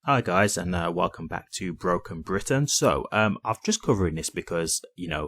Hi guys, and welcome back to Broken Britain. So, I'm just covering this because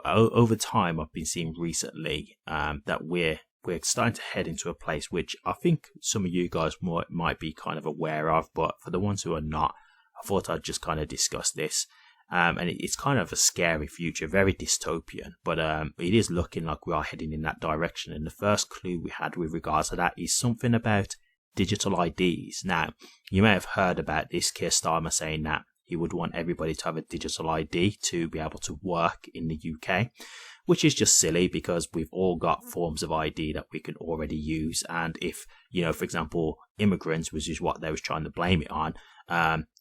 over time I've been seeing recently that we're starting to head into a place which I think some of you guys might be kind of aware of, but for the ones who are not, I thought I'd just kind of discuss this. And it's kind of a scary future, very dystopian, but it is looking like we are heading in that direction. And the first clue we had with regards to that is something about digital IDs. Now, you may have heard about this, Keir Starmer saying that he would want everybody to have a digital ID to be able to work in the UK, which is just silly because we've all got forms of ID that we can already use. And if, for example, immigrants, which is what they was trying to blame it on,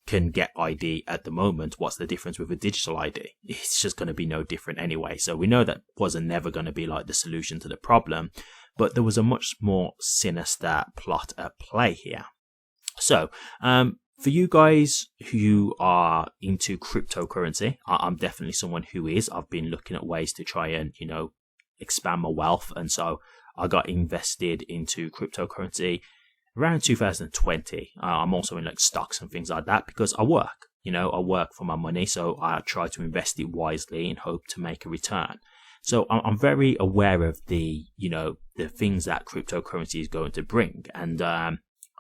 can get ID at the moment, what's the difference with a digital ID? It's just going to be no different anyway. So we know that wasn't never going to be like the solution to the problem, but there was a much more sinister plot at play here. So, for you guys who are into cryptocurrency, I'm definitely someone who is. I've been looking at ways to try and, expand my wealth. And so I got invested into cryptocurrency around 2020. I'm also in like stocks and things like that because I work. I work for my money, so I try to invest it wisely and hope to make a return. So I'm very aware of the things that cryptocurrency is going to bring. And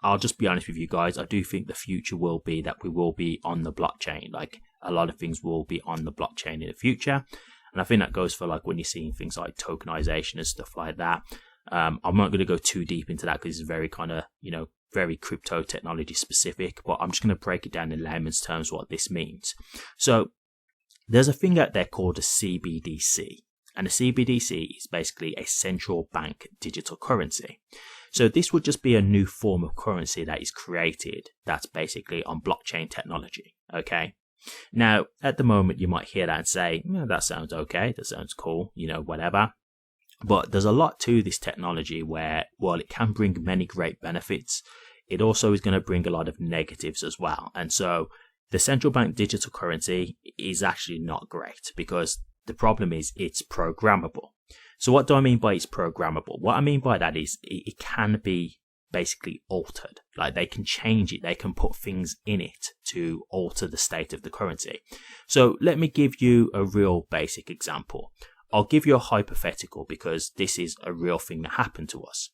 I'll just be honest with you guys, I do think the future will be that we will be on the blockchain. Like a lot of things will be on the blockchain in the future. And I think that goes for like when you're seeing things like tokenization and stuff like that. I'm not going to go too deep into that because it's very kind of, very crypto technology specific, but I'm just going to break it down in layman's terms what this means. So there's a thing out there called a CBDC. And a CBDC is basically a central bank digital currency. So this would just be a new form of currency that is created that's basically on blockchain technology. Okay. Now, at the moment, you might hear that and say, that sounds okay. That sounds cool, whatever. But there's a lot to this technology where, while it can bring many great benefits, it also is going to bring a lot of negatives as well. And so the central bank digital currency is actually not great because the problem is it's programmable. So what do I mean by it's programmable? What I mean by that is it can be basically altered. Like they can change it. They can put things in it to alter the state of the currency. So let me give you a real basic example. I'll give you a hypothetical because this is a real thing that happened to us.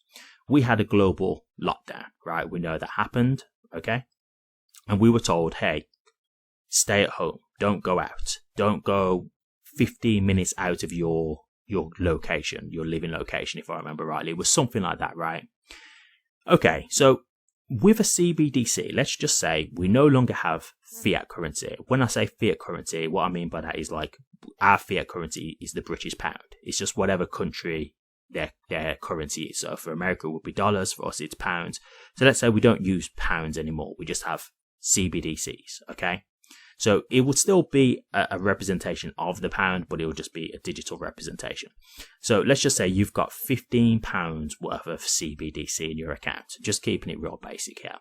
We had a global lockdown, right? We know that happened, okay? And we were told, hey, stay at home. Don't go out. Don't go 15 minutes out of your location, your living location, if I remember rightly. It was something like that, right? Okay, so with a CBDC, let's just say we no longer have fiat currency. When I say fiat currency, what I mean by that is like our fiat currency is the British pound. It's just whatever country their currency is. So for America, it would be dollars. For us, it's pounds. So let's say we don't use pounds anymore. We just have CBDCs, okay? So it would still be a representation of the pound, but it would just be a digital representation. So let's just say you've got £15 worth of CBDC in your account, just keeping it real basic here.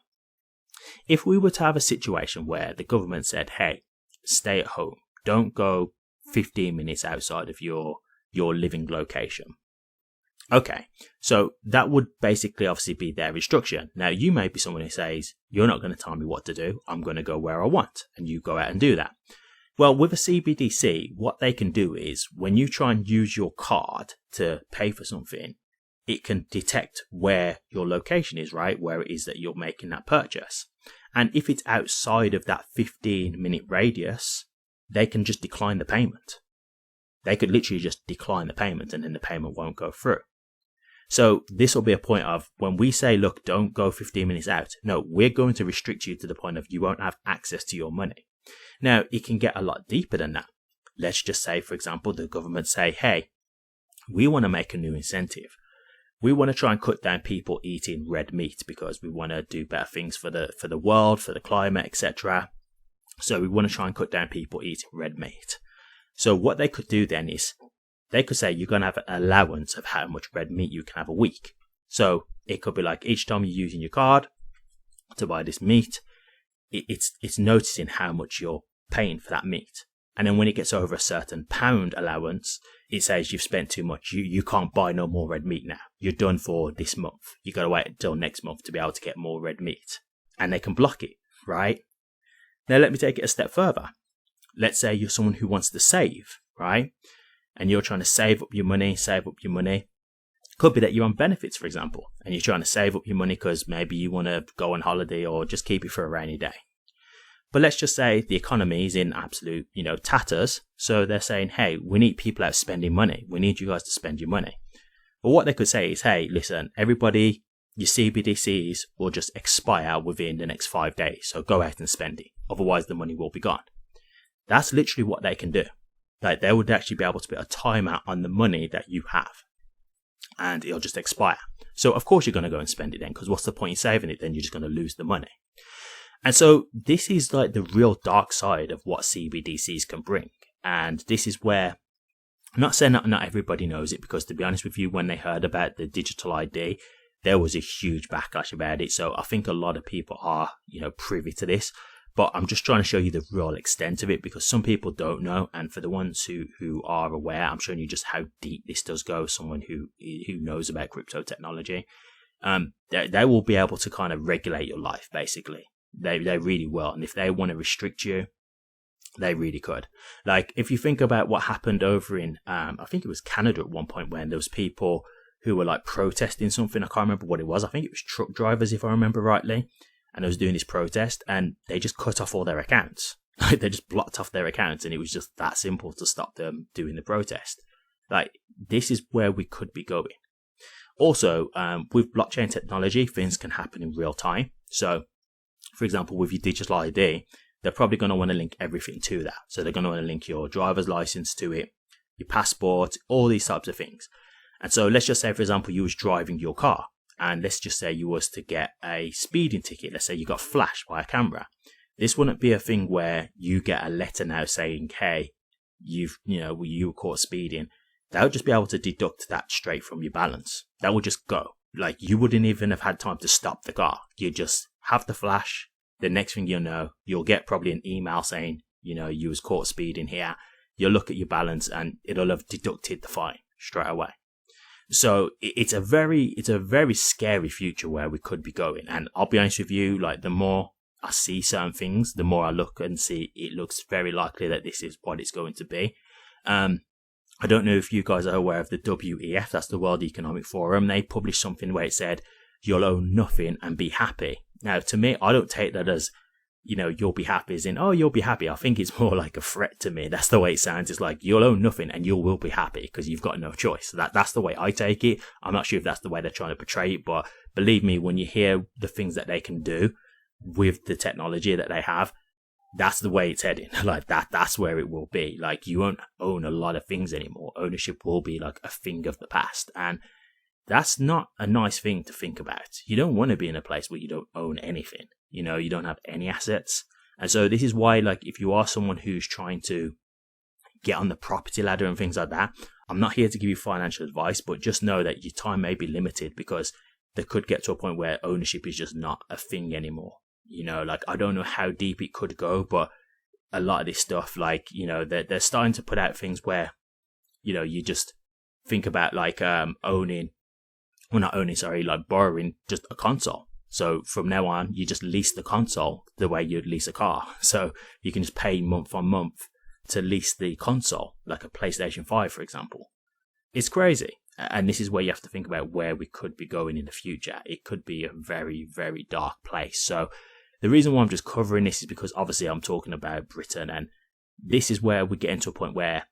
If we were to have a situation where the government said, hey, stay at home, don't go 15 minutes outside of your living location. Okay, so that would basically obviously be their instruction. Now, you may be someone who says, you're not going to tell me what to do. I'm going to go where I want. And you go out and do that. Well, with a CBDC, what they can do is when you try and use your card to pay for something, it can detect where your location is, right? Where it is that you're making that purchase. And if it's outside of that 15-minute radius, they can just decline the payment. They could literally just decline the payment and then the payment won't go through. So this will be a point of when we say, look, don't go 15 minutes out. No, we're going to restrict you to the point of you won't have access to your money. Now, it can get a lot deeper than that. Let's just say, for example, the government say, hey, we want to make a new incentive. We want to try and cut down people eating red meat because we want to do better things for the world, for the climate, etc. So we want to try and cut down people eating red meat. So what they could do then is they could say you're going to have an allowance of how much red meat you can have a week. So it could be like each time you're using your card to buy this meat, it's noticing how much you're paying for that meat. And then when it gets over a certain pound allowance, it says you've spent too much. You can't buy no more red meat now. You're done for this month. You got to wait until next month to be able to get more red meat. And they can block it, right? Now, let me take it a step further. Let's say you're someone who wants to save, right? And you're trying to save up your money. Could be that you're on benefits, for example, and you're trying to save up your money because maybe you want to go on holiday or just keep it for a rainy day. But let's just say the economy is in absolute, tatters. So they're saying, hey, we need people out spending money. We need you guys to spend your money. But what they could say is, hey, listen, everybody, your CBDCs will just expire within the next 5 days. So go out and spend it. Otherwise, the money will be gone. That's literally what they can do. Like, they would actually be able to put a timer on the money that you have. And it'll just expire. So, of course, you're going to go and spend it then. Because what's the point in saving it? Then you're just going to lose the money. And so this is like the real dark side of what CBDCs can bring. And this is where, I'm not saying that not everybody knows it, because to be honest with you, when they heard about the digital ID, there was a huge backlash about it. So I think a lot of people are, privy to this. But I'm just trying to show you the real extent of it, because some people don't know. And for the ones who are aware, I'm showing you just how deep this does go. Someone who knows about crypto technology, they will be able to kind of regulate your life, basically. They really will. And if they want to restrict you, they really could. Like, if you think about what happened over in, I think it was Canada at one point, when there was people who were like protesting something. I can't remember what it was. I think it was truck drivers, if I remember rightly. And I was doing this protest, and they just cut off all their accounts. Like, they just blocked off their accounts, and it was just that simple to stop them doing the protest. Like, this is where we could be going. Also, with blockchain technology, things can happen in real time. So, for example, with your digital ID, they're probably going to want to link everything to that. So they're going to want to link your driver's license to it, your passport, all these types of things. And so let's just say, for example, you was driving your car, and let's just say you was to get a speeding ticket. Let's say you got flashed by a camera. This wouldn't be a thing where you get a letter now saying, hey, you were caught speeding. They'll just be able to deduct that straight from your balance. That would just go. Like, you wouldn't even have had time to stop the car. You just have the flash. The next thing you'll know, you'll get probably an email saying, you was caught speeding here. You'll look at your balance and it'll have deducted the fine straight away. So it's a very scary future where we could be going. And I'll be honest with you, like, the more I see certain things, the more I look and see it looks very likely that this is what it's going to be. I don't know if you guys are aware of the WEF, that's the World Economic Forum. They published something where it said, you'll own nothing and be happy. Now, to me, I don't take that as, you'll be happy as in, oh, you'll be happy. I think it's more like a threat to me. That's the way it sounds. It's like, you'll own nothing and you will be happy because you've got no choice. That's the way I take it. I'm not sure if that's the way they're trying to portray it, but believe me, when you hear the things that they can do with the technology that they have, that's the way it's heading. Like, that's where it will be. Like, you won't own a lot of things anymore. Ownership will be like a thing of the past. And that's not a nice thing to think about. You don't want to be in a place where you don't own anything. You don't have any assets. And so this is why, like, if you are someone who's trying to get on the property ladder and things like that, I'm not here to give you financial advice, but just know that your time may be limited, because they could get to a point where ownership is just not a thing anymore. Like, I don't know how deep it could go, but a lot of this stuff, like, they're starting to put out things where, you just think about, like, borrowing just a console. So from now on, you just lease the console the way you'd lease a car. So you can just pay month on month to lease the console, like a PlayStation 5, for example. It's crazy. And this is where you have to think about where we could be going in the future. It could be a very, very dark place. So the reason why I'm just covering this is because obviously I'm talking about Britain, and this is where we get into a point where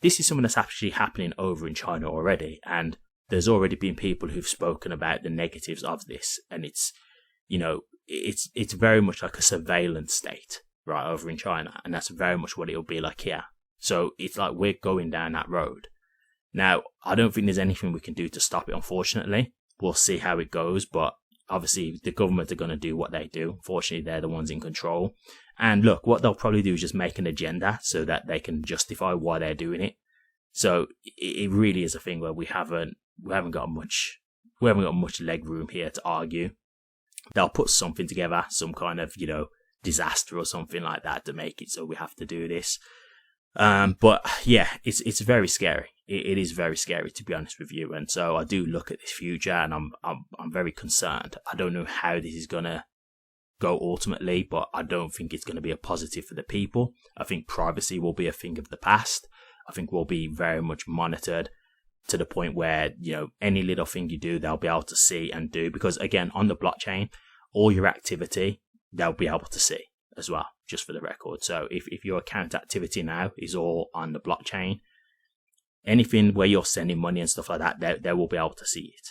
this is something that's actually happening over in China already. And there's already been people who've spoken about the negatives of this, and it's very much like a surveillance state right over in China, and that's very much what it'll be like here. So it's like we're going down that road. Now, I don't think there's anything we can do to stop it, unfortunately. We'll see how it goes, but obviously the government are going to do what they do. Unfortunately, they're the ones in control. And look, what they'll probably do is just make an agenda so that they can justify why they're doing it. So it really is a thing where we haven't got much leg room here to argue. They'll put something together, some kind of, disaster or something like that to make it so we have to do this. But yeah, it's very scary. It is very scary, to be honest with you. And so I do look at this future, and I'm very concerned. I don't know how this is gonna go ultimately, but I don't think it's going to be a positive for the people. I think privacy will be a thing of the past. I think we'll be very much monitored to the point where, any little thing you do, they'll be able to see and do. Because again, on the blockchain, all your activity, they'll be able to see as well, just for the record. So if your account activity now is all on the blockchain, anything where you're sending money and stuff like that, they will be able to see it.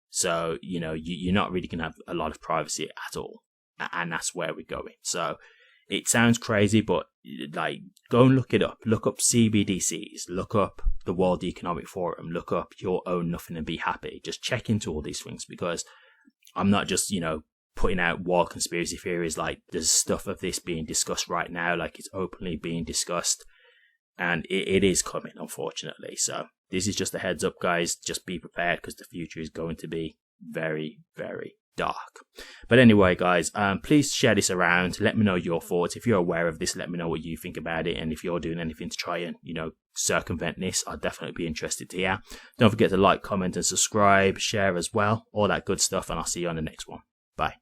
So, you're not really going to have a lot of privacy at all. And that's where we're going. So it sounds crazy, but go and look it up. Look up CBDCs. Look up the World Economic Forum. Look up your own Nothing and Be Happy. Just check into all these things, because I'm not just, putting out wild conspiracy theories. There's stuff of this being discussed right now. It's openly being discussed. And it is coming, unfortunately. So this is just a heads up, guys. Just be prepared, because the future is going to be very, very dark. But anyway, guys, please share this around. Let me know your thoughts. If you're aware of this, let me know what you think about it. And if you're doing anything to try and, circumvent this, I'd definitely be interested to hear. Don't forget to like, comment, and subscribe, share as well. All that good stuff. And I'll see you on the next one. Bye.